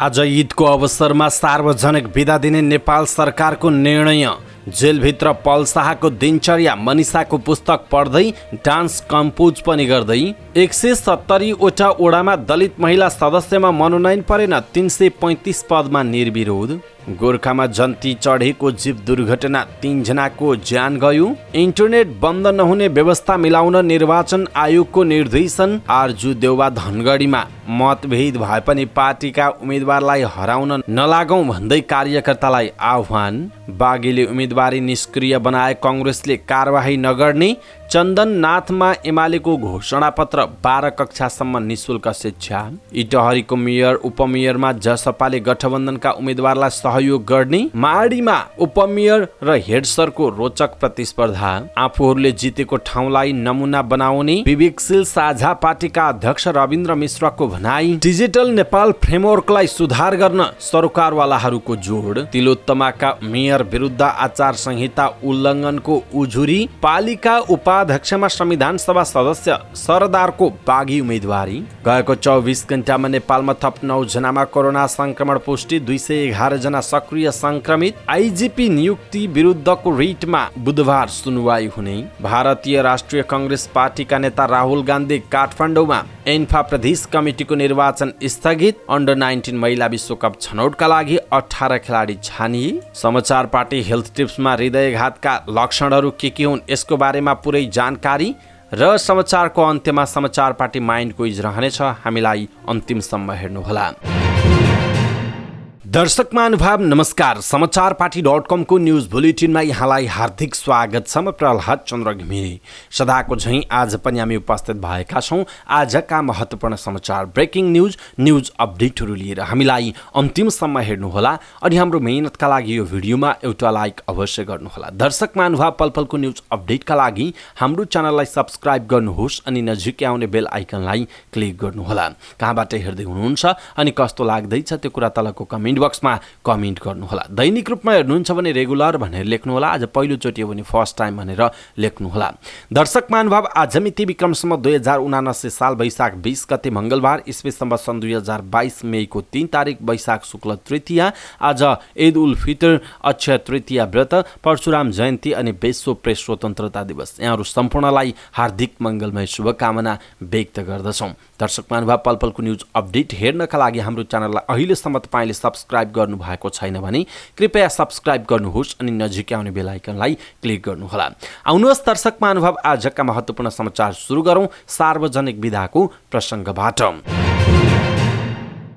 आज ईदको अवसरमा सार्वजनिक बिदा दिने नेपाल सरकारको निर्णय, जेलभित्र पल शाहको दिनचर्या, मनिषाको पुस्तक पढ्दै डान्स कम्पोज पनि गर्दै। 170 वटा ओडामा दलित महिला सदस्यमा मनोनयन परेन, 335 पदमा निर्विरोध। गोर्खामा जन्ती चढेको जीव दुर्घटना, 3 जनाको ज्यान गयो। इन्टरनेट बन्द नहुने व्यवस्था मिलाउन निर्वाचन आयोगको निर्देशन। आरजु देउवा धनगढीमा मतभेद भए पनि पार्टीका उम्मेदवारलाई हराउन नलागौं भन्दै कार्यकर्तालाई आह्वान। बागेले उम्मेदवारी निष्क्रिय बनाए कांग्रेसले कारबाही नगर्ने। चन्दननाथमा एमालेको घोषणापत्र, 12 कक्षासम्म निशुल्क शिक्षा। इटहरीको मेयर उपमेयरमा जसपाले गठबन्धनका उम्मेदवारलाई सहयोग गर्ने। माडीमा उपमेयर र हेडसरको रोचक प्रतिस्पर्धा। आफूहरूले जितेको ठाउँलाई नमुना बनाउने विवेकशील साझा पार्टीका अध्यक्ष रविन्द्र मिश्रको भनाई। डिजिटल नेपाल फ्रेमवर्कलाई सुधार गर्न सरकारवालाहरूको जोड। तिलोत्तमाका मेयर विरुद्ध आचार संहिता उल्लङ्घनको उजुरी। पालिका उपाध्यक्षमा संविधान सभा सदस्य सरदारको बागी उम्मेदवारी। गएको 24 घण्टामा नेपालमा थप 9 जनामा कोरोना संक्रमण पुष्टि, 211 जना सक्रिय संक्रमित। आइजिपी नियुक्ति विरुद्धको रिटमा बुधबार सुनवाई हुने। भारतीय राष्ट्रिय कांग्रेस पार्टीका नेता राहुल गान्धी काठमाडौँमा एन्फा प्रदेश कमिटीको निर्वाचन स्थगित। अन्डर 19 महिला विश्वकप छनौटका लागि 18 खेलाडी छानिए। समाचार पार्टी हेल्थ टिप्समा हृदयघातका लक्षणहरू के हुन् यसको बारेमा पुरै जानकारी र समाचारको अन्त्यमा समाचार पार्टी माइन्ड क्विज रहनेछ। हामीलाई अन्तिमसम्म हेर्नुहोला। दर्शक महानुभाव नमस्कार। समाचार पार्टी.com को न्यूज बुलेटिनमा यहाँलाई हार्दिक स्वागत छ। म प्रहलाद चन्द्र घिमिरे। सदाको झैं आज पनि हामी उपस्थित भएका छौं आजका महत्त्वपूर्ण समाचार, ब्रेकिङ न्यूज अपडेटहरू लिएर। हामीलाई अन्तिमसम्म हेर्नुहोला अनि हाम्रो मेहनतका लागि यो भिडियोमा एउटा लाइक अवश्य गर्नुहोला। दर्शक महानुभाव, पलपलको न्यूज अपडेटका लागि हाम्रो च्यानललाई सब्स्क्राइब गर्नुहोस् अनि नजिकै आउने बेल आइकनलाई क्लिक गर्नुहोला। कहाँबाट हेर्दै हुनुहुन्छ अनि कस्तो लाग्दैछ त्यो कुरा तलको कमेन्ट बक्समा कमेन्ट गर्नुहोला। दैनिक रूपमा हेर्नुहुन्छ भने रेगुलर भनेर लेख्नुहोला, आज पहिलोचोटि हो भने फर्स्ट टाइम भनेर लेख्नुहोला। दर्शक महानुभाव, आज मिति विक्रमसम्म 2079 साल वैशाख 20 गते मंगलबार, ईस्वी सम्वत सन् 2022 मेको 3 तारिक वैशाख शुक्ल तृतीया। आज ईद उल फितर, अक्षय तृतीया व्रत, परशुराम जयन्ती अनि विश्व प्रेस स्वतन्त्रता दिवस। यहाँहरू सम्पूर्णलाई हार्दिक मङ्गलमय शुभकामना व्यक्त गर्दछौँ। दर्शक महानुभाव, पलपलको न्यूज अपडेट हेर्नका लागि हाम्रो च्यानललाई अहिलेसम्म तपाईँले सब्स्क्राइब गर्नु भएको छैन भने कृपया सब्स्क्राइब गर्नुहोस् अनि नजिकै आउने बेल आइकनलाई क्लिक गर्नुहोला। आउनुहोस् दर्शक महानुभाव, आजका महत्त्वपूर्ण समाचार सुरु गरौँ सार्वजनिक बिदाको प्रसङ्गबाट।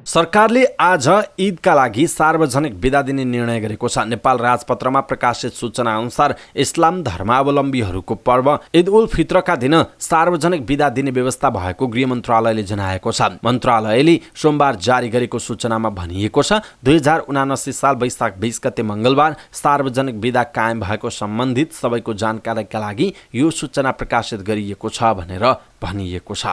सरकारले आज ईदका लागि सार्वजनिक बिदा दिने निर्णय गरेको छ। नेपाल राजपत्रमा प्रकाशित सूचना अनुसार इस्लाम धर्मावलम्बीहरूको पर्व ईद उल फित्रका दिन सार्वजनिक बिदा दिने व्यवस्था भएको गृह मन्त्रालयले जनाएको छ। मन्त्रालयले सोमबार जारी गरेको सूचनामा भनिएको छ, 2079 साल वैशाख 20 गते मंगलबार सार्वजनिक बिदा कायम भएको सम्बन्धित सबैको जानकारीका लागि यो सूचना प्रकाशित गरिएको छ भनेर भनिएको छ।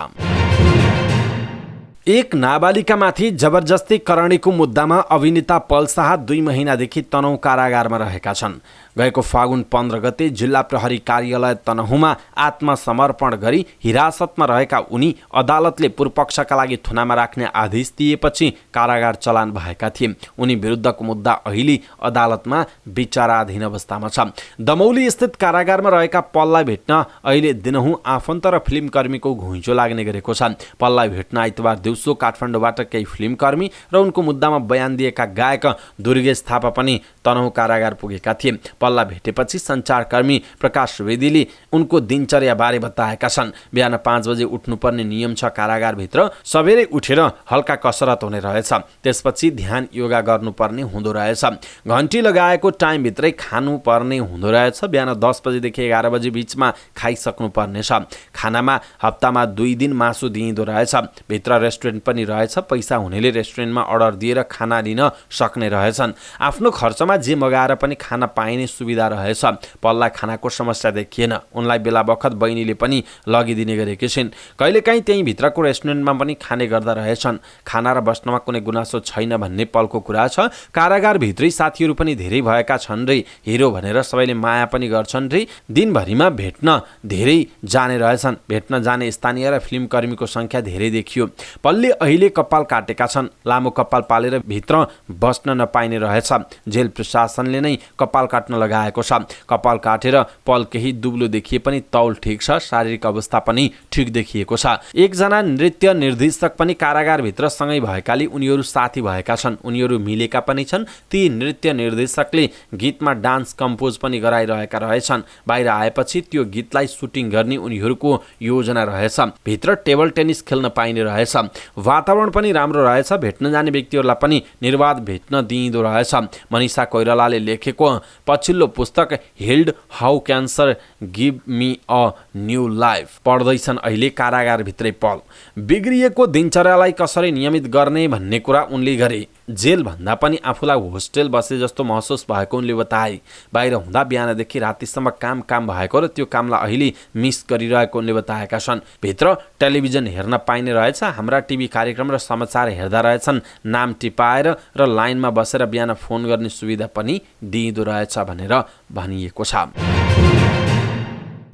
एक नाबालिकामाथि जबरजस्ती करणीको मुद्दामा अभिनेता पल शाह 2 महिनादेखि तनहुँ कारागारमा रहेका छन्। गएको फागुन 15 गते जिल्ला प्रहरी कार्यालय तनहुँमा आत्मसमर्पण गरी हिरासतमा रहेका उनी अदालतले पूर्वपक्षका लागि थुनामा राख्ने आदेश दिएपछि कारागार चलान भएका थिए। उनी विरुद्धको मुद्दा अहिले अदालतमा विचाराधीन अवस्थामा छ। दमौली स्थित कारागारमा रहेका पललाई भेट्न अहिले दिनहुँ आफन्त र फिल्मकर्मीको घुइँचो लाग्ने गरेको छ। पललाई भेट्न आइतबार दिउँसो काठमाडौँबाट केही फिल्मकर्मी र उनको मुद्दामा बयान दिएका गायक दुर्गेश थापा पनि तनहुँ कारागार पुगेका थिए। पललाई भेटेपछि सञ्चारकर्मी प्रकाश वेदीले उनको दिनचर्या बारे बताएका छन्। बिहान 5 बजे उठ्नुपर्ने नियम छ कारागारभित्र। सबेरै उठेर हल्का कसरत हुने रहेछ, त्यसपछि ध्यान योगा गर्नुपर्ने हुँदो रहेछ। घन्टी लगाएको टाइमभित्रै खानुपर्ने हुँदो रहेछ। बिहान 10 बजेदेखि 11 बजे बिचमा खाइसक्नुपर्ने छ। खानामा हप्तामा 2 दिन मासु दिइँदो रहेछ। भित्र रेस्टुरेन्ट पनि रहेछ। पैसा हुनेले रेस्टुरेन्टमा अर्डर दिएर खाना लिन सक्ने रहेछन्। आफ्नो खर्चमा जे मगाएर पनि खाना पाइने सुविधा रहेछ। पललाई खानाको समस्या देखिएन। उनलाई बेला बखत बहिनीले पनि लगिदिने गरेकी छिन्। कहिलेकाहीँ त्यही भित्रको रेस्टुरेन्टमा पनि खाने गर्दा रहेछन्। खाना र बस्नमा कुनै गुनासो छैन भन्ने पलको कुरा छ। कारागारभित्रै साथीहरू पनि धेरै भएका छन् रे, हिरो भनेर सबैले माया पनि गर्छन् रे। दिनभरिमा भेट्न धेरै जाने रहेछन्। भेट्न जाने स्थानीय र फिल्मकर्मीको संख्या धेरै देखियो। पलले अहिले कपाल काटेका छन्। लामो कपाल पालेर भित्र बस्न नपाइने रहेछ। जेल प्रशासनले नै कपाल काट्न लगाएको छ। कपाल काटेर पल केही दुब्लो देखिए पनि तौल ठिक छ, शारीरिक अवस्था पनि ठिक देखिएको छ। एकजना नृत्य निर्देशक पनि कारागारभित्र सँगै भएकाले उनीहरू साथी भएका छन्। उनीहरू मिलेका पनि छन्। ती नृत्य निर्देशकले गीतमा डान्स कम्पोज पनि गराइरहेका रहेछन्। बाहिर आएपछि त्यो गीतलाई सुटिङ गर्ने उनीहरूको योजना रहेछ। भित्र टेबल टेनिस खेल्न पाइने रहेछ। वातावरण पनि राम्रो रहेछ। भेट्न जाने व्यक्तिहरूलाई पनि निर्वाध भेट्न दिइँदो रहेछ। मनिषा कोइरालाले लेखेको पछिल्लो पुस्तक healed how cancer give me a new life पढ्दैछन् अहिले कारागारभित्रै पल। बिग्रिएको दिनचर्यालाई कसरी नियमित गर्ने भन्ने कुरा उनले गरे। जेल भन्दा पनि आफूलाई होस्टेल बसे जस्तो महसुस भएको उनले बताए। बाहिर हुँदा बिहानदेखि रातिसम्म काम भएको र त्यो कामलाई अहिले मिस गरिरहेको उनले बताएका छन्। भित्र टेलिभिजन हेर्न पाइने रहेछ। हाम्रा टिभी कार्यक्रम र समाचार हेर्दा रहेछन्। नाम टिपाएर र लाइनमा बसेर बिहान फोन गर्ने सुविधा पनि दिइँदो रहेछ भनेर भनिएको छ।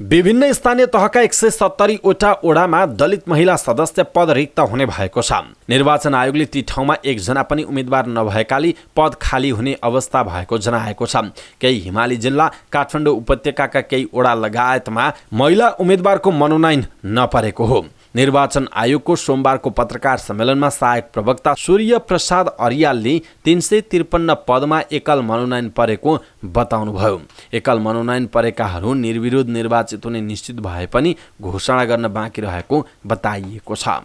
विभिन्न स्थानीय तहका 170 वटा ओडामा दलित महिला सदस्य पद रिक्त हुने भएको छ। निर्वाचन आयोगले ती ठाउँमा एकजना पनि उम्मेद्वार नभएकाले पद खाली हुने अवस्था भएको जनाएको छ। केही हिमाली जिल्ला, काठमाडौँ उपत्यकाका केही ओडा लगायतमा महिला उम्मेद्वारको मनोनयन नपरेको हो। निर्वाचन आयोगको सोमबारको पत्रकार सम्मेलनमा सहायक प्रवक्ता सूर्य प्रसाद अर्यालले 353 पदमा एकल मनोनयन परेको बताउनुभयो। एकल मनोनयन परेकाहरू निर्विरोध निर्वाचित हुने निश्चित भए पनि घोषणा गर्न बाँकी रहेको बताइएको छ।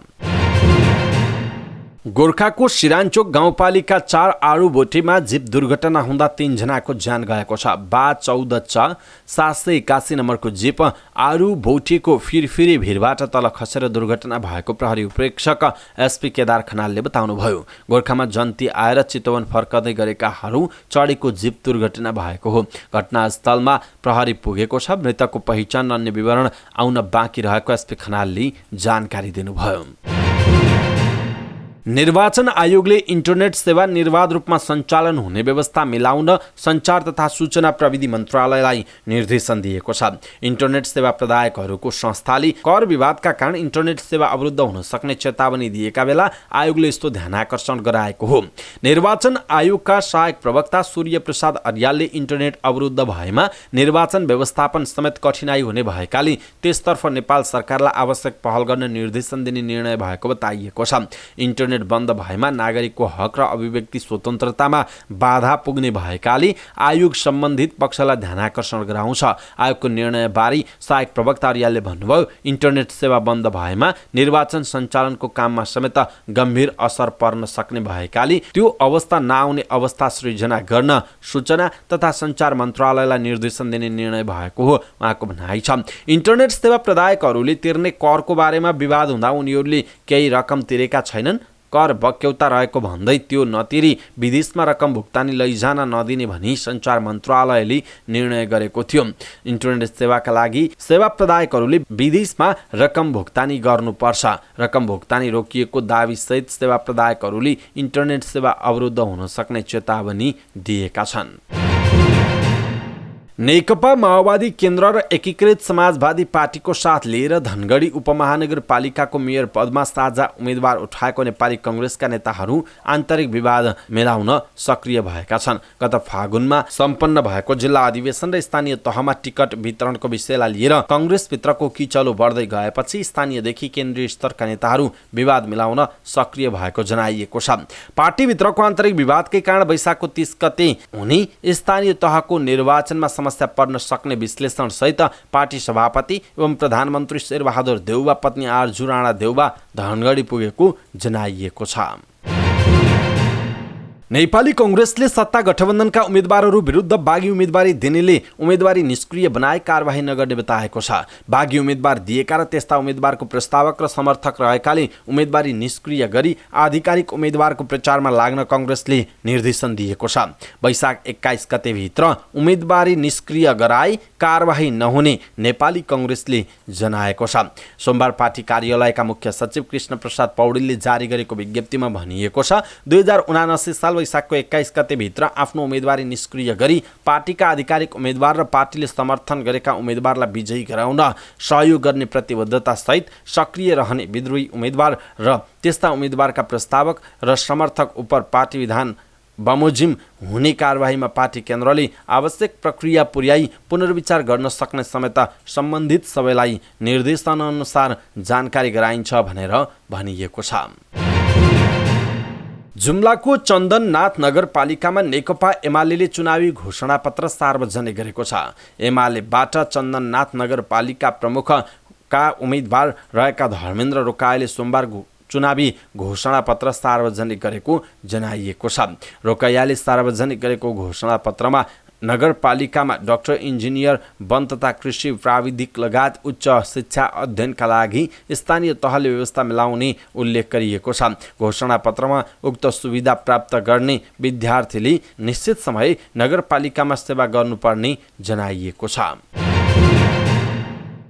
गोर्खाको सिरानचोक गाउँपालिका 4 आरुबोटीमा जीप दुर्घटना हुँदा 3 जनाको ज्यान गएको छ। बा 14 781 नम्बरको जीप आरुबोटीको फिरफिरे भिरबाट तल खसेर दुर्घटना भएको प्रहरी उपरीक्षक एसपी केदार खनालले बताउनुभयो। गोर्खामा जन्ती आएर चितवन फर्कदै गरेकाहरू चढेको जीप दुर्घटना भएको हो। घटनास्थलमा प्रहरी पुगेको छ। मृतकको पहिचान अन्य विवरण आउन बाँकी रहेको एसपी खनालले जानकारी दिनुभयो। निर्वाचन आयोगले इन्टरनेट सेवा निर्वाध रूपमा सञ्चालन हुने व्यवस्था मिलाउन सञ्चार तथा सूचना प्रविधि मन्त्रालयलाई निर्देशन दिएको छ। इन्टरनेट सेवा प्रदायकहरूको संस्थाले कर विवादका कारण इन्टरनेट सेवा अवरुद्ध हुन सक्ने चेतावनी दिएका बेला आयोगले यस्तो ध्यानाकर्षण गराएको हो। निर्वाचन आयोगका सहायक प्रवक्ता सूर्य प्रसाद अर्यालले इन्टरनेट अवरुद्ध भएमा निर्वाचन व्यवस्थापन समेत कठिनाई हुने भएकाले त्यसतर्फ नेपाल सरकारलाई आवश्यक पहल गर्न निर्देशन दिने निर्णय भएको बताइएको छ। इन्टरनेट बन्द भएमा नागरिकको हक र अभिव्यक्ति स्वतन्त्रतामा बाधा पुग्ने भएकाले आयोग सम्बन्धित पक्षलाई ध्यानाकर्षण गराउँछ। आयोगको निर्णयबारे सहायक प्रवक्ता अर्यालले भन्नुभयो, इन्टरनेट सेवा बन्द भएमा निर्वाचन सञ्चालनको काममा समेत गम्भीर असर पर्न सक्ने भएकाले त्यो अवस्था नआउने अवस्था सृजना गर्न सूचना तथा सञ्चार मन्त्रालयलाई निर्देशन दिने निर्णय भएको हो उहाँको भनाइ छ। इन्टरनेट सेवा प्रदायकहरूले तिर्ने करको बारेमा विवाद हुँदा उनीहरूले केही रकम तिरेका छैनन्, कर बक्यौता रहेको भन्दै त्यो नतिरी विदेशमा रकम भुक्तानी लैजान नदिने भनी सञ्चार मन्त्रालयले निर्णय गरेको थियो। इन्टरनेट सेवाका लागि सेवा प्रदायकहरूले विदेशमा रकम भुक्तानी गर्नुपर्छ। रकम भुक्तानी रोकिएको दाबीसहित सेवा प्रदायकहरूले इन्टरनेट सेवा अवरुद्ध हुन सक्ने चेतावनी दिएका छन्। नेकपा माओवादी केन्द्र र एकीकृत समाजवादी पार्टीको साथ लिएर धनगढी उपमहानगरपालिकाको मेयर पदमा साझा उम्मेद्वार उठाएको नेपाली कङ्ग्रेसका नेताहरू आन्तरिक विवाद मिलाउन सक्रिय भएका छन्। गत फागुनमा सम्पन्न भएको जिल्ला अधिवेशन र स्थानीय तहमा टिकट वितरणको विषयलाई लिएर कङ्ग्रेसभित्रको किचलो बढ्दै गएपछि स्थानीयदेखि केन्द्रीय स्तरका नेताहरू विवाद मिलाउन सक्रिय भएको जनाइएको छ। पार्टीभित्रको आन्तरिक विवादकै कारण वैशाखको 30 गते हुने स्थानीय तहको निर्वाचनमा समस्या पर्न सक्ने विश्लेषण सहित पार्टी सभापति एवं प्रधानमन्त्री शेरबहादुर देउवा पत्नी आरजु राणा देउवा धनगढी पुगेको जनाइएको छ। नेपाली कङ्ग्रेसले सत्ता गठबन्धनका उम्मेद्वारहरू विरुद्ध बागी उम्मेदवारी दिनेले उम्मेदवारी निष्क्रिय बनाए कारबाही नगर्ने बताएको छ। बागी उम्मेदवार दिएका र त्यस्ता उम्मेदवारको प्रस्तावक र समर्थक रहेकाले उम्मेदवारी निष्क्रिय गरी आधिकारिक उम्मेदवारको प्रचारमा लाग्न कङ्ग्रेसले निर्देशन दिएको छ। वैशाख 21 गतेभित्र उम्मेदवारी निष्क्रिय गराई कारबाही नहुने नेपाली कङ्ग्रेसले जनाएको छ। सोमबार पार्टी कार्यालयका मुख्य सचिव कृष्ण प्रसाद पौडेलले जारी गरेको विज्ञप्तिमा भनिएको छ, 2079 साल वैशाखको 21 गतेभित्र आफ्नो उम्मेदवारी निष्क्रिय गरी पार्टीका आधिकारिक उम्मेदवार र पार्टीले समर्थन गरेका उम्मेदवारलाई विजयी गराउन सहयोग गर्ने प्रतिबद्धतासहित सक्रिय रहने विद्रोही उम्मेदवार र त्यस्ता उम्मेदवारका प्रस्तावक र समर्थक उप पार्टी विधान बमोजिम हुने कारबाहीमा पार्टी केन्द्रले आवश्यक प्रक्रिया पुर्याई पुनर्विचार गर्न सक्ने समेत सम्बन्धित सबैलाई निर्देशनअनुसार जानकारी गराइन्छ भनेर भनिएको छ। जुम्लाको चन्दननाथ नगरपालिकामा नेकपा एमाले चुनावी घोषणापत्र सार्वजनिक गरेको छ। एमालेबाट चन्दननाथ नगरपालिका प्रमुखका उम्मेदवार रहेका धर्मेन्द्र रोकाईले सोमबार चुनावी घोषणापत्र सार्वजनिक गरेको जनाइएको छ। रोकैयाले सार्वजनिक गरेको घोषणापत्रमा नगरपालिकामा डाक्टर, इन्जिनियर, वन तथा कृषि प्राविधिक लगायत उच्च शिक्षा अध्ययनका लागि स्थानीय तहले व्यवस्था मिलाउने उल्लेख गरिएको छ। घोषणापत्रमा उक्त सुविधा प्राप्त गर्ने विद्यार्थीले निश्चित समय नगरपालिकामा सेवा गर्नुपर्ने जनाइएको छ।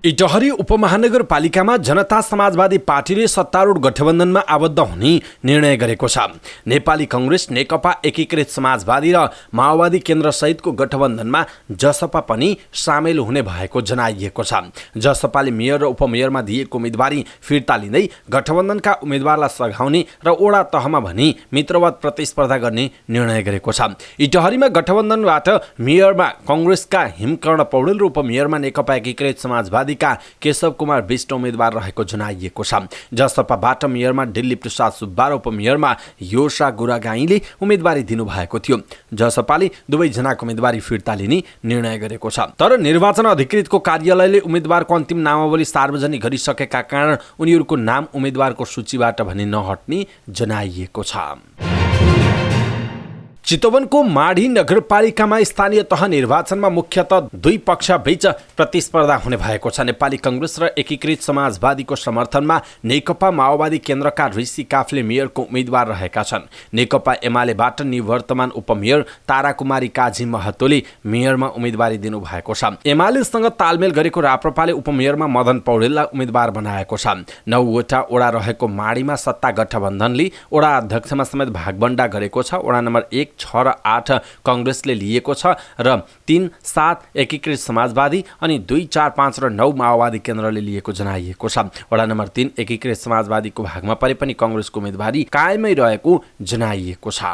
इटहरी उपमहानगरपालिकामा जनता समाजवादी पार्टीले सत्तारूढ गठबन्धनमा आबद्ध हुने निर्णय गरेको छ। नेपाली कांग्रेस, नेकपा एकीकृत समाजवादी र माओवादी केन्द्र सहितको गठबन्धनमा जसपा पनि सामेल हुने भएको जनाइएको छ। जसपाले मेयर र उपमेयरमा दिएको उम्मेदवारी फिर्ता लिँदै गठबन्धनका उम्मेदवारलाई सघाउने र ओडा तहमा भने मित्रवत प्रतिस्पर्धा गर्ने निर्णय गरेको छ। इटहरीमा गठबन्धनबाट मेयरमा कांग्रेसका हिमकर्ण पौडेल र उपमेयरमा नेकपा एकीकृत समाजवादी केशव कुमार विष्ट उम्मेदवार रहेको जनाइएको छ। जसपाबाट मेयरमा दिल्ली प्रसाद सुब्बा र उपमेयरमा योसा गुरागाईले उम्मेदवारी दिनुभएको थियो। जसपाले दुवैजनाको उम्मेदवारी फिर्ता लिने निर्णय गरेको छ। तर निर्वाचन अधिकृतको कार्यालयले उम्मेदवारको अन्तिम नामावली सार्वजनिक गरिसकेका कारण उनीहरूको नाम उम्मेदवारको सूचीबाट भने नहट्ने जनाइएको छ। चितवनको माडी नगरपालिकामा स्थानीय तह निर्वाचनमा मुख्यतः दुई पक्षबीच प्रतिस्पर्धा हुने भएको छ। नेपाली कांग्रेस र एकीकृत समाजवादीको समर्थनमा नेकपा माओवादी केन्द्रका ऋषि काफ्ले मेयरको उम्मेदवार रहेका छन्। नेकपा एमालेबाट निवर्तमान उपमेयर ताराकुमारी काजी महतोले मेयरमा उम्मेदवारी दिनुभएको छ। एमालेसँग तालमेल गरेको राप्रपाले उपमेयरमा मदन पौडेललाई उम्मेदवार बनाएको छ। 9वटा ओडा रहेको माडीमा सत्ता गठबन्धनले ओडा अध्यक्षमा समेत भागबण्डा गरेको छ। ओडा नम्बर 1, 6 र 8 कांग्रेसले लिएको छ र 3, 7 एकीकृत समाजवादी अनि 2, 4, 5 र 9 माओवादी केन्द्रले लिएको जनाइएको छ। वडा नम्बर 3 एकीकृत समाजवादीको भागमा परे पनि कांग्रेसको उम्मेदवारी कायमै रहेको जनाइएको छ।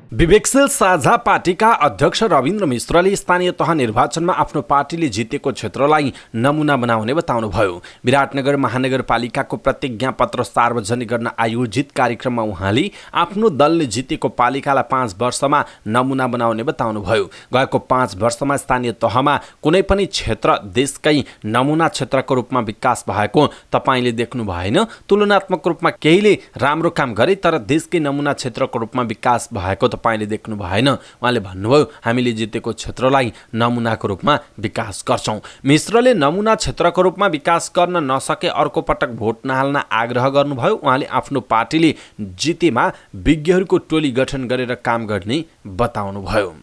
विवेकशील साझा पार्टीका अध्यक्ष रविन्द्र मिश्रले स्थानीय तह निर्वाचनमा आफ्नो पार्टीले जितेको क्षेत्रलाई नमुना बनाउने बताउनुभयो। विराटनगर महानगरपालिकाको प्रतिज्ञा पत्र सार्वजनिक गर्न आयोजित कार्यक्रममा उहाँले आफ्नो दलले जितेको पालिकालाई 5 वर्षमा नमुना बनाउने बताउनुभयो। गएको 5 वर्षमा स्थानीय तहमा कुनै पनि क्षेत्र देशकै नमुना क्षेत्रको रूपमा विकास भएको तपाईले देख्नु भएन। तुलनात्मक रूपमा केहीले राम्रो काम गरे तर देशकै नमुना क्षेत्रको रूपमा विकास भएको तपाईले देख्नु भएन। उहाँले भन्नुभयो, हामीले जितेको क्षेत्रलाई नमुनाको रूपमा विकास गर्छौं। मिश्रले नमुना क्षेत्रको रूपमा विकास गर्न नसके अर्को पटक भोट नहाल्न आग्रह गर्नुभयो। उहाँले आफ्नो पार्टीले जितेमा विज्ञहरूको टोली गठन गरेर काम गर्ने बताउनुभयो।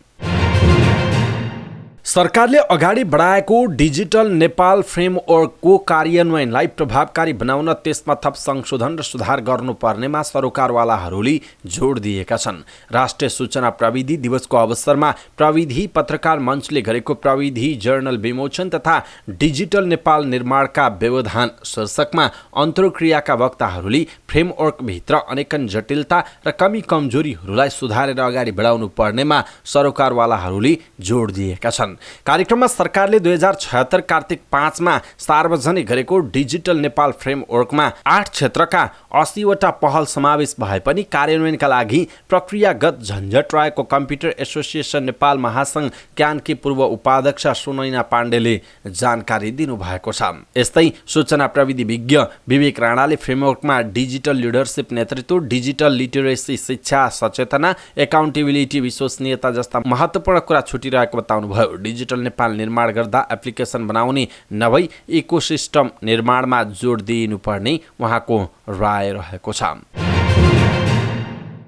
सरकारले अगाडि बढाएको डिजिटल नेपाल फ्रेमवर्कको कार्यान्वयनलाई प्रभावकारी बनाउन त्यसमा थप संशोधन र सुधार गर्नुपर्नेमा सरोकारवालाहरूले जोड दिएका छन्। राष्ट्रिय सूचना प्रविधि दिवसको अवसरमा प्रविधि पत्रकार मञ्चले गरेको प्रविधि जर्नल विमोचन तथा डिजिटल नेपाल निर्माणका व्यवधान शीर्षकमा अन्तर्क्रियाका वक्ताहरूले फ्रेमवर्कभित्र अनेकन जटिलता र कमी कमजोरीहरूलाई सुधारेर अगाडि बढाउनु पर्नेमा सरोकारवालाहरूले जोड दिएका छन्। कार्यक्रममा सरकारले 2076 कार्तिक 5 मा सार्वजनिक गरेको डिजिटल नेपाल फ्रेमवर्कमा 8 क्षेत्रका 80 वटा पहल समावेश भए पनि कार्यान्वयनका लागि प्रक्रियागत झन्झट रहेको कम्प्युटर एसोसिएसन नेपाल महासंघ क्यानकी पूर्व उपाध्यक्ष सुनैना पाण्डेले जानकारी दिनुभएको छ। यस्तै सूचना प्रविधि विज्ञ विवेक राणाले फ्रेमवर्कमा डिजिटल लिडरशिप नेतृत्व, डिजिटल लिटरेसी, शिक्षा सचेतना, एकाउन्टेबिलिटी, विश्वसनीयता जस्ता महत्त्वपूर्ण कुरा छुटिरहेको बताउनुभयो। डिजिटल नेपाल निर्माण गर्दा एप्लिकेसन बनाउने नभई इकोसिस्टम निर्माणमा जोड दिनुपर्ने उहाँको राय रहेको छ।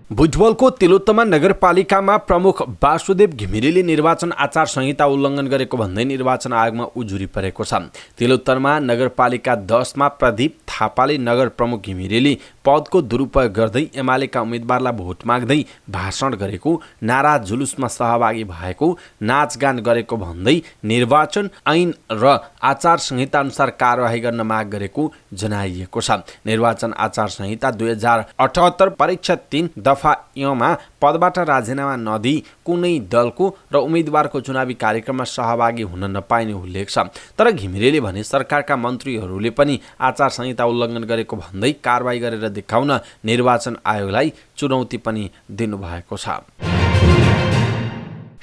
बुटवलको तिलोत्तमा नगरपालिकामा प्रमुख वासुदेव घिमिरेले निर्वाचन आचार संहिता उल्लङ्घन गरेको भन्दै निर्वाचन आयोगमा उजुरी परेको छ। तिलोत्तमा नगरपालिका 10 मा प्रदीप थापाले नगर प्रमुख घिमिरेले पदको दुरुपयोग गर्दै एमालेका उम्मेदवारलाई भोट माग्दै भाषण गरेको, नारा जुलुसमा सहभागी भएको, नाचगान गरेको भन्दै निर्वाचन ऐन र आचार संहिता अनुसार कारवाही गर्न माग गरेको जनाइएको छ। निर्वाचन आचार संहिता 2078 परीक्षा 3 दफा मा पदबाट राजीनामा नदिई कुनै दलको र उम्मेदवारको चुनावी कार्यक्रममा सहभागी हुन नपाइने उल्लेख छ। तर घिमिरेले भने सरकारका मन्त्रीहरूले पनि आचार संहिता उल्लङ्घन गरेको भन्दै कारबाही गरेर देखाउन निर्वाचन आयोगलाई चुनौती पनि दिनुभएको छ।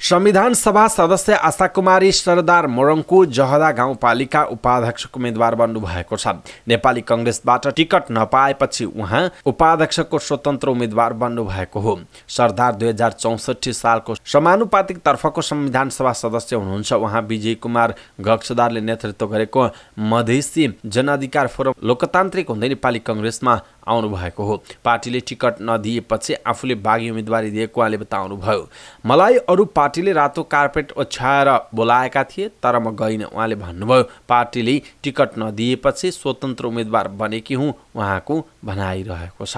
संविधान सभा सदस्य आशाकुमारी सरदार मोरङको जहदा गाउँपालिका उपाध्यक्षको उम्मेदवार बन्नु भएको छ। नेपाली कांग्रेसबाट टिकट नपाएपछि उहाँ उपाध्यक्षको स्वतन्त्र उम्मेदवार बन्नु भएको हो। सरदार 2064 सालको समानुपातिक तर्फको संविधान सभा सदस्य हुनुहुन्छ। उहाँ विजय कुमार गक्षदारले नेतृत्व गरेको मधेसी जनअधिकार फोरम लोकतान्त्रिक हुँदै नेपाली कांग्रेसमा आउनु भएको हो। पार्टीले टिकट नदिएपछि आफूले बागी उम्मेदवारी दिएको उहाँले बताउनुभयो। मलाई अरू पार्टीले रातो कार्पेट ओछ्याएर बोलाएका थिए तर म गइनँ उहाँले भन्नुभयो। पार्टीले टिकट नदिएपछि स्वतन्त्र उम्मेदवार बनेकी हुँ उहाँको भनाइरहेको छ।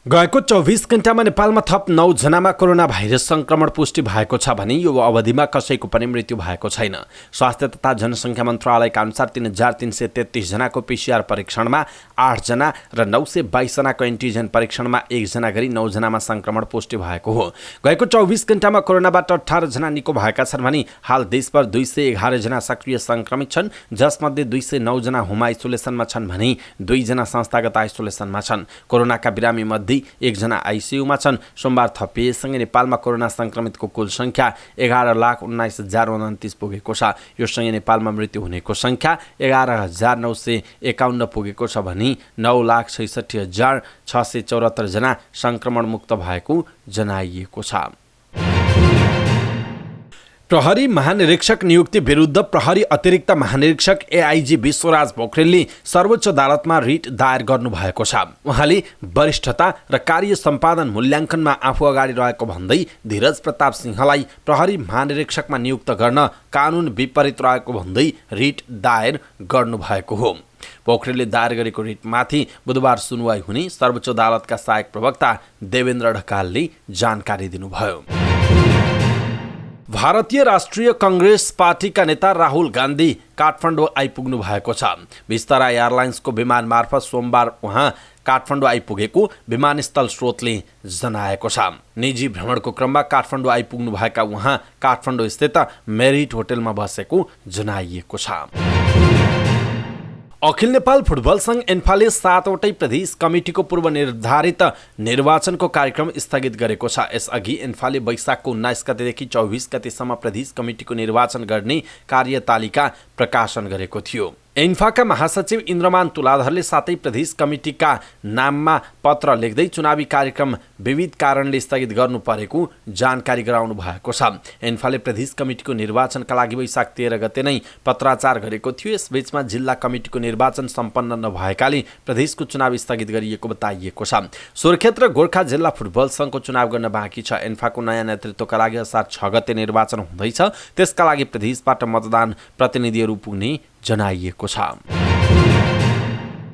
गएको 24 घण्टामा नेपालमा थप 9 जनामा कोरोना भाइरस संक्रमण पुष्टि भएको छ भने यो अवधिमा कसैको पनि मृत्यु भएको छैन। स्वास्थ्य तथा जनसङ्ख्या मन्त्रालयका अनुसार 3333 जनाको PCR परीक्षणमा 8 जना र 922 जनाको एन्टिजेन परीक्षणमा 1 जना गरी 9 जनामा संक्रमण पुष्टि भएको हो। गएको 24 घण्टामा कोरोनाबाट 18 जना निको भएका छन् भने हाल देशभर 211 जना सक्रिय संक्रमित छन्, जसमध्ये 209 जना होम आइसोलेसनमा छन् भने 2 जना संस्थागत आइसोलेसनमा छन्। कोरोनाका बिरामी मध्ये 1 जना आइसियुमा छन्। सोमबार थपिएसँगै नेपालमा कोरोना संक्रमितको कुल संख्या 11,19,029 पुगेको छ। यो सँगै नेपालमा मृत्यु हुनेको संख्या 11,951 पुगेको छ भने 9,66,674 जना संक्रमण मुक्त भएको जनाइएको छ। प्रहरी महानिरीक्षक नियुक्ति विरुद्ध प्रहरी अतिरिक्त महानिरीक्षक एआइजी विश्वराज पोखरेलले सर्वोच्च अदालतमा रिट दायर गर्नुभएको छ। उहाँले वरिष्ठता र कार्य सम्पादन मूल्याङ्कनमा आफू अगाडि रहेको भन्दै धीरज प्रताप सिंहलाई प्रहरी महानिरीक्षकमा नियुक्त गर्न कानुन विपरीत रहेको भन्दै रिट दायर गर्नुभएको हो। पोखरेलले दायर गरेको रिटमाथि बुधबार सुनवाई हुने सर्वोच्च अदालतका सहायक प्रवक्ता देवेन्द्र ढकालले जानकारी दिनुभयो। भारतीय राष्ट्रिय कांग्रेस पार्टीका नेता राहुल गान्धी काठमाडौँ आइपुग्नु भएको छ। विस्तारा एयरलाइन्सको विमान मार्फत सोमबार उहाँ काठमाडौँ आइपुगेको विमानस्थल स्रोतले जनाएको छ। निजी भ्रमणको क्रममा काठमाडौँ आइपुग्नु भएका उहाँ काठमाडौँ स्थित मेरिट होटलमा बसेको जनाइएको छ। अखिल नेपाल फुटबल संघ एन्फाले 7वटै प्रदेश कमिटीको पूर्व निर्धारित निर्वाचनको कार्यक्रम स्थगित गरेको छ। यसअघि एन्फाले वैशाखको 19 गतेदेखि 24 गतेसम्म प्रदेश कमिटीको निर्वाचन गर्ने कार्यतालिका प्रकाशन गरेको थियो। एन्फाका महासचिव इन्द्रमान तुलाधरले सातै प्रदेश कमिटीका नाममा पत्र लेख्दै चुनावी कार्यक्रम विविध कारणले स्थगित गर्नु परेको जानकारी गराउनु भएको छ। एन्फाले प्रदेश कमिटीको निर्वाचनका लागि वैशाख 13 गते नै पत्राचार गरेको थियो। यसबीचमा जिल्ला कमिटीको निर्वाचन सम्पन्न नभएकाले प्रदेशको चुनाव स्थगित गरिएको बताइएको छ। सुर्खेत र गोर्खा जिल्ला फुटबल संघको चुनाव गर्न बाँकी छ। एन्फाको नयाँ नेतृत्वका लागि असार 6 गते निर्वाचन हुँदैछ। त्यसका लागि प्रदेशबाट मतदान प्रतिनिधिहरू पुग्ने जनाइएको छ।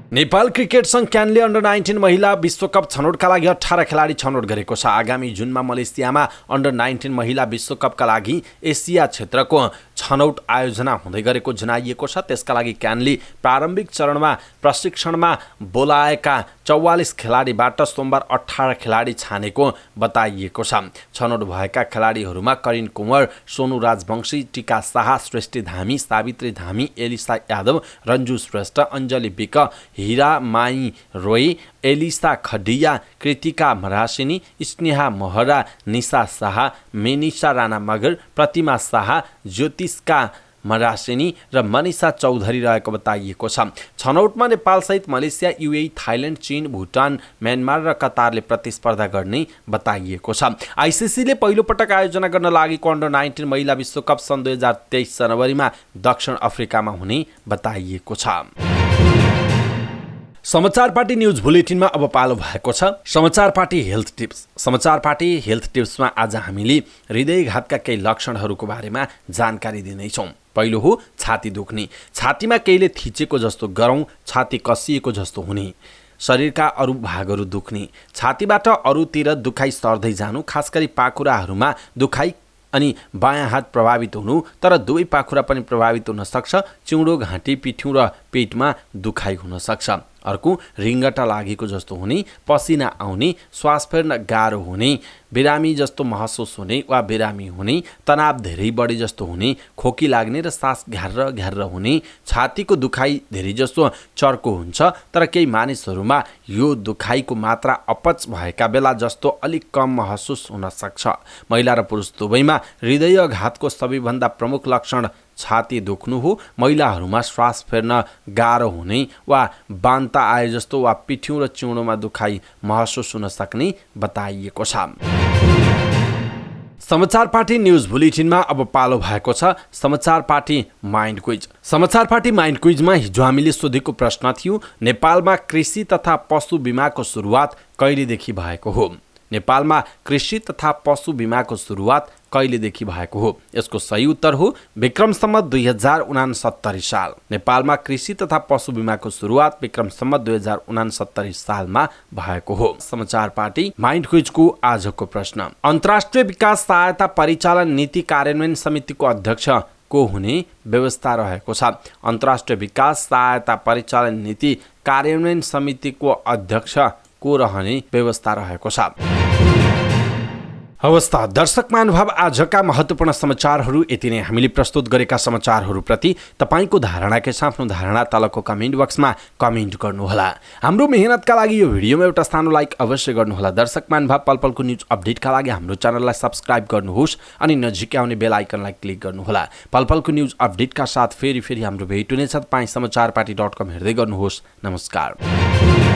नेपाल क्रिकेट संघ क्यानले अन्डर 19 महिला विश्वकप छनौटका लागि 18 खेलाडी छनौट गरेको छ। आगामी जुनमा मलेसियामा अन्डर 19 महिला विश्वकपका लागि एसिया क्षेत्रको छनौट आयोजना हुँदै गरेको जनाइएको छ। त्यसका लागि क्यानले प्रारम्भिक चरणमा प्रशिक्षणमा बोलाएका 44 खेलाडीबाट सोमबार 18 खेलाडी छानेको बताइएको छ। छनौट भएका खेलाडीहरूमा करिन कुँवर, सोनु राजवंशी, टिका शाह, सृष्टि धामी, सावित्री धामी, एलिसा यादव, रन्जु श्रेष्ठ, अञ्जली विक, हीरा माई रोय, एलिसा खडिया, कृतिका मरासिनी, स्नेहा मोहरा, निशा शाह, मेनिसा राणा मगर, प्रतिमा शाह, ज्योतिषका मरासिनी र मनिषा चौधरी रहेको बताइएको छ। छनौटमा नेपालसहित मलेसिया, युएई, थाइल्यान्ड, चीन, भुटान, म्यानमार र कतारले प्रतिस्पर्धा गर्ने बताइएको छ। आइसिसीले पहिलोपटक आयोजना गर्न लागेको अन्डर 19 महिला विश्वकप सन् 2023 जनवरीमा दक्षिण अफ्रिकामा हुने बताइएको छ। समाचार पार्टी न्यूज बुलेटिनमा अब पालो भएको छ समाचार पार्टी हेल्थ टिप्स। समाचार पार्टी हेल्थ टिप्समा आज हामीले हृदयघातका केही लक्षणहरूको बारेमा जानकारी दिनेछौँ। पहिलो हो छाती दुख्ने। छातीमा केहीले थिचेको जस्तो गरौँ, छाती कसिएको जस्तो हुने, शरीरका अरू भागहरू दुख्ने, छातीबाट अरूतिर दुखाइ सर्दै जानु, खास गरी पाखुराहरूमा दुखाइ अनि बायाँ हात प्रभावित हुनु, तर दुवै पाखुरा पनि प्रभावित हुन सक्छ। चिउँडो, घाँटी, पिठ्यौँ र पेटमा दुखाइ हुन सक्छ। अर्को रिङ्गटा लागेको जस्तो हुने, पसिना आउने, श्वास फेर्न गाह्रो हुने, बिरामी जस्तो महसुस हुने वा बिरामी हुने, तनाव धेरै बढे जस्तो हुने, खोकी लाग्ने र सास घ्यार्र घ्यार्र हुने, छातीको दुखाइ धेरै जस्तो चर्को हुन्छ, तर केही मानिसहरूमा यो दुखाइको मात्रा अपच भएका बेला जस्तो अलिक कम महसुस हुन सक्छ। महिला र पुरुष दुवैमा हृदयघातको सबैभन्दा प्रमुख लक्षण छाती दुख्नु हो। महिलाहरूमा श्वास फेर्न गाह्रो हुने वा बान्ता आए जस्तो वा पिठ्यौँ र चिउँडोमा दुखाइ महसुस हुन सक्ने बताइएको छ। समाचार पार्टी न्युज बुलेटिनमा अब पालो भएको छ समाचार पार्टी माइन्ड क्विज। समाचार पार्टी माइन्ड क्विजमा हिजो हामीले सोधेको प्रश्न थियो, नेपालमा कृषि तथा पशु बीमाको सुरुवात कहिलेदेखि भएको हो? नेपालमा कृषि तथा पशु बीमाको सुरुवात कहिलेदेखि भएको हो? यसको सही उत्तर हो विक्रम सम्वत 2069 साल। नेपालमा कृषि तथा पशु बीमाको सुरुवात विक्रम सम्वत 2069 सालमा भएको हो। समाचार पार्टी माइन्ड क्विजको आजको प्रश्न, अन्तर्राष्ट्रिय विकास सहायता परिचालन नीति कार्यान्वयन समितिको अध्यक्ष को हुने व्यवस्था रहेको छ? अन्तर्राष्ट्रिय विकास सहायता परिचालन नीति कार्यान्वयन समितिको अध्यक्ष को रहने व्यवस्था रहेको छ। हवस् त दर्शक महानुभाव, आजका महत्त्वपूर्ण समाचारहरू यति नै। हामीले प्रस्तुत गरेका समाचारहरूप्रति तपाईँको धारणा के छ? आफ्नो धारणा तलको कमेन्ट बक्समा कमेन्ट गर्नुहोला। हाम्रो मेहनतका लागि यो भिडियोमा एउटा सानो लाइक अवश्य गर्नुहोला। दर्शक महानुभाव, पलपलको न्युज अपडेटका लागि हाम्रो च्यानललाई सब्स्क्राइब गर्नुहोस् अनि नजिकै आउने बेल आइकनलाई क्लिक गर्नुहोला। पलपलको न्युज अपडेटका साथ फेरि हाम्रो भेट हुनेछ। तपाईँ समाचारपार्टी.com हेर्दै गर्नुहोस्। नमस्कार।